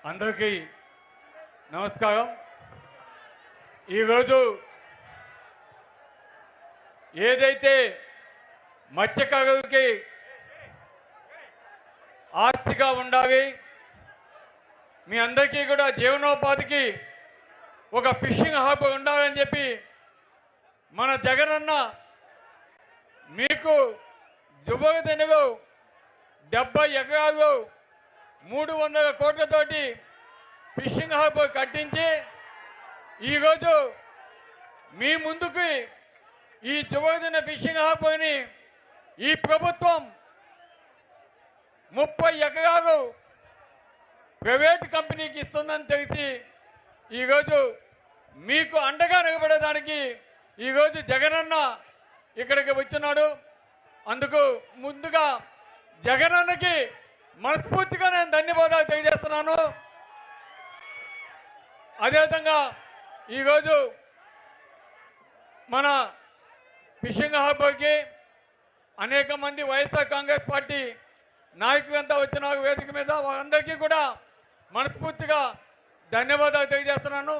అందరికీ నమస్కారం. ఈరోజు ఏదైతే మత్స్యకారులకి ఆస్తిగా ఉండాలి, మీ అందరికీ కూడా జీవనోపాధికి ఒక ఫిషింగ్ హబ్ ఉండాలని చెప్పి మన జగనన్న మీకు జుబగదెనుగు 70 ఎకరాలు 300 కోట్లతోటి ఫిషింగ్ హబ్ కట్టించి ఈరోజు మీ ముందుకి ఈ జుబగదెనుగు ఫిషింగ్ హబ్ని ఈ ప్రభుత్వం 30 ఎకరాలు ప్రైవేట్ కంపెనీకి ఇస్తుందని తెలిసి ఈరోజు మీకు అండగా నిలబడేదానికి ఈరోజు జగనన్న ఇక్కడికి వచ్చినాడు. అందుకు ముందుగా జగనన్నకి మనస్ఫూర్తిగా నేను ధన్యవాదాలు తెలియజేస్తున్నాను. అదేవిధంగా ఈరోజు మన ఫిషింగ్ హబ్కి అనేక మంది వైఎస్ఆర్ కాంగ్రెస్ పార్టీ నాయకులంతా వచ్చిన వేదిక మీద వాళ్ళందరికీ కూడా మనస్ఫూర్తిగా ధన్యవాదాలు తెలియజేస్తున్నాను.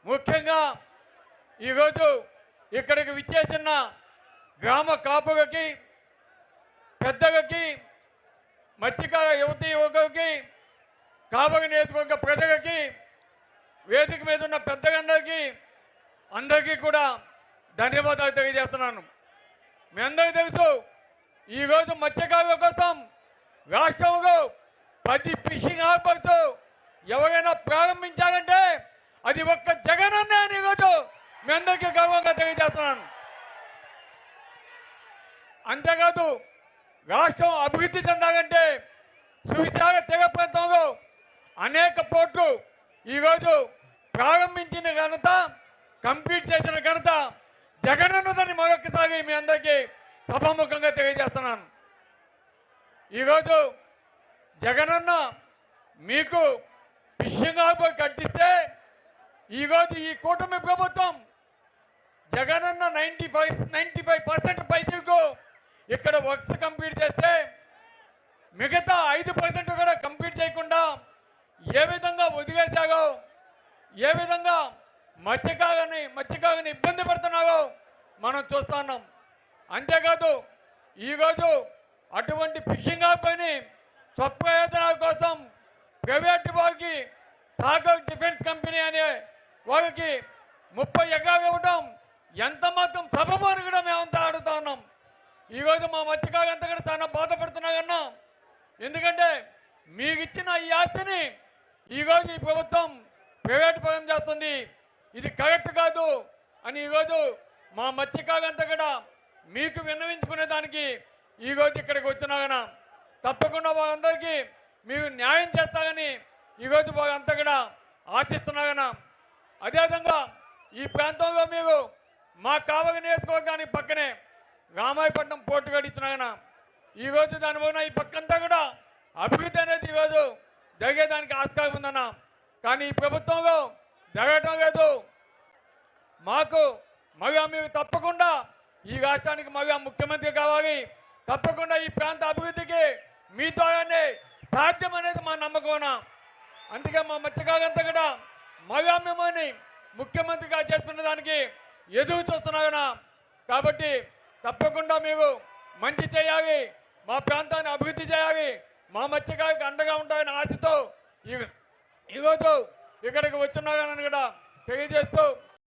ముఖ్యంగా ఈరోజు ఇక్కడికి విచ్చేసిన గ్రామ కాపులకి, పెద్దలకి, మత్స్యకార యువతీ యువకులకి, కాపుల నియోజకవర్గ ప్రజలకి, వేదిక మీద ఉన్న పెద్దలందరికీ అందరికీ కూడా ధన్యవాదాలు తెలియజేస్తున్నాను. మీ అందరికీ తెలుసు, ఈరోజు మత్స్యకారుల కోసం రాష్ట్రంలో 10 ఫిషింగ్ హార్బర్స్ ఎవరైనా ప్రారంభించాలంటే అది ఒక్క జగనన్నే అని ఈరోజు మీ అందరికీ గర్వంగా తెలియజేస్తున్నాను. అంతేకాదు, రాష్ట్రం అభివృద్ధి చెందాలంటే సువిశాల తీర ప్రాంతంలో అనేక పోర్ట్లు ఈరోజు ప్రారంభించిన ఘనత, కంప్లీట్ చేసిన ఘనత జగనన్నదని మరొకసారి మీ అందరికీ సభాముఖంగా తెలియజేస్తున్నాను. ఈరోజు జగనన్న మీకు ఫిషింగ్ హార్బర్ కట్టిస్తే ఈరోజు ఈ కూటమి ప్రభుత్వం జగనన్న 95% పైసలకు ఇక్కడ వర్క్స్ కంప్లీట్ చేస్తే మిగతా 5% కూడా కంప్లీట్ చేయకుండా ఏ విధంగా వదిలేసాగో, ఏ విధంగా మత్స్యకారుని ఇబ్బంది పడుతున్నారో మనం చూస్తున్నాం. అంతేకాదు, ఈరోజు అటువంటి ఫిషింగ్ హార్బర్ని స్వప్రయోజనాల కోసం ప్రైవేట్ వారికి సాగర్ డిఫెన్స్ కంపెనీ అనే వారికి 30 ఎకరాలు ఇవ్వడం ఎంత మాత్రం సబబని కూడా మేమంతా అడుగుతా ఉన్నాం. ఈరోజు మా మత్స్యకారులంతా కూడా చాలా బాధపడుతున్నారన్నా. ఎందుకంటే మీకు ఇచ్చిన ఈ ఆస్తిని ఈరోజు ఈ ప్రభుత్వం ప్రైవేట్ పరం చేస్తుంది, ఇది కరెక్ట్ కాదు అని ఈరోజు మా మత్స్యకారులంతా కూడా మీకు విన్నవించుకునే దానికి ఈరోజు ఇక్కడికి వచ్చినాగన తప్పకుండా వాళ్ళందరికీ మీరు న్యాయం చేస్తారని ఈరోజు వాళ్ళంతా కూడా ఆశిస్తున్నాగన. అదేవిధంగా ఈ ప్రాంతంలో మీరు మా కావలి నియోజకవర్గానికి పక్కనే రామాయపట్నం పోర్టు గడిస్తున్నాగన ఈరోజు దానివల్ల ఈ పక్కంతా కూడా అభివృద్ధి అనేది ఈరోజు జరిగేదానికి ఆస్కారం ఉందన్న. కానీ ఈ ప్రభుత్వంలో జరగటం లేదు. మాకు మళ్ళా మీరు తప్పకుండా ఈ రాష్ట్రానికి మళ్ళా ముఖ్యమంత్రి కావాలి, తప్పకుండా ఈ ప్రాంత అభివృద్ధికి మీ ద్వారానే సాధ్యం అనేది మా నమ్మకం. అందుకే మా మత్స్యకారులంతా కూడా మళ్ళా మిమ్మల్ని ముఖ్యమంత్రిగా చేసుకునే దానికి ఎదురు చూస్తున్నాగనా. కాబట్టి తప్పకుండా మీరు మంచి చేయాలి, మా ప్రాంతాన్ని అభివృద్ధి చేయాలి, మా మత్స్యకారులకు అండగా ఉంటాయని ఆశతో ఈరోజు ఇక్కడికి వచ్చినాగనని కూడా తెలియజేస్తూ